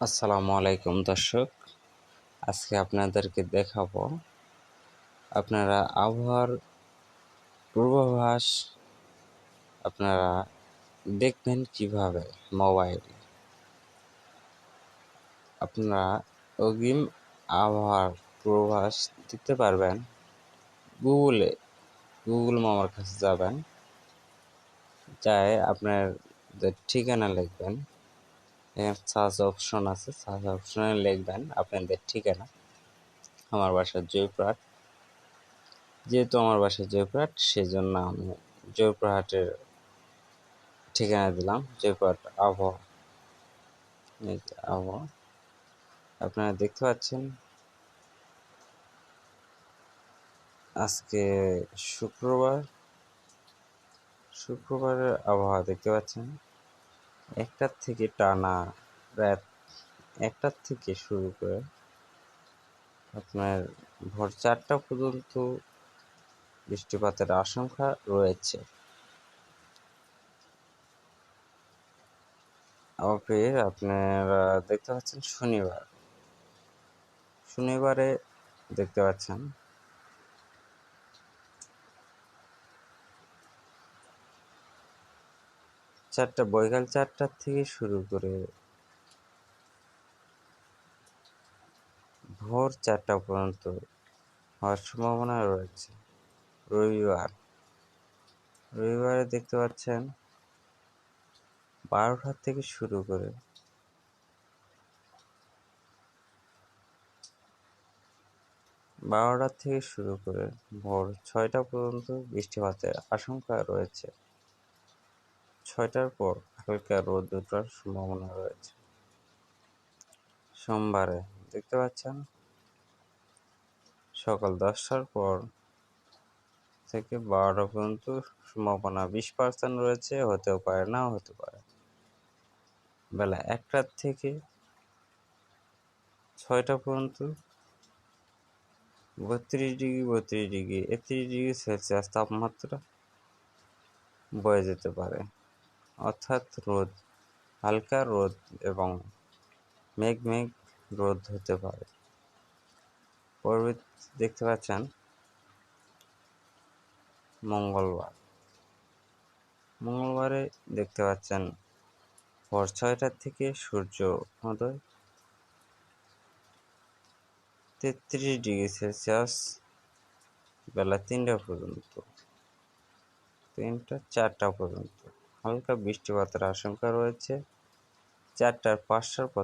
আসসালামু আলাইকুম দর্শক, আজকে আপনাদেরকে দেখাবো আপনারা আবহাওয়ার পূর্বাভাস আপনারা দেখবেন কিভাবে। মোবাইলে আপনারা অগ্রিম আবহাওয়ার পূর্বাভাস দিতে পারবেন। গুগল মামার কাছে যাবেন, যাই আপনাদের ঠিকানা লিখবেন। এখানে সার্চ অপশন আছে, সার্চ অপশনে লিখবেন আপনাদের ঠিকানা। আমার বাসা জয়পুরহাট, যেহেতু আমার বাসা জয়পুরহাট সেজন্য আমি জয়পুরহাটের ঠিকানা দিলাম। জয়পুরহাট আবহাওয়া, এই যে আবহাওয়া আপনারা দেখতে পাচ্ছেন। আজকে শুক্রবারের আবহাওয়া দেখতে পাচ্ছেন। একটার থেকে টানা রাত 1টার থেকে শুরু করে আপনার ভোর 4টা পর্যন্ত বৃষ্টিপাতের আশঙ্কা রয়েছে। ফের আপনারা দেখতে পাচ্ছেন শনিবারে দেখতে পাচ্ছেন বৈকাল 4টার থেকে শুরু করে ভোর 4টা পর্যন্ত হওয়ার সম্ভাবনা রয়েছে। রবিবারে দেখতে পাচ্ছেন 12টার থেকে শুরু করে ভোর 6টা পর্যন্ত বৃষ্টিপাতের আশঙ্কা রয়েছে। 6টার পর হালকা রোদ ওঠার সম্ভাবনা রয়েছে। সোমবারে দেখতে পাচ্ছেন সকাল 10টার পর থেকে 12টা পর্যন্ত সম্ভাবনা 20% রয়েছে, হতেও পারে, নাও হতে পারে। বেলা 1টার থেকে 6টা পর্যন্ত 32 ডিগ্রি 31 ডিগ্রি সেলসিয়াস তাপমাত্রা বয়ে যেতে পারে। অর্থাৎ হালকা রোদ এবং মেঘ রোদ হতে পারে। পরবর্তী দেখতে পাচ্ছেন মঙ্গলবারে দেখতে পাচ্ছেন ভোর 6টার থেকে সূর্য উদয় 33 ডিগ্রি সেলসিয়াস বেলা 4টা পর্যন্ত হালকা বৃষ্টিপাতের আশঙ্কা রয়েছে। 4টার 5টার পর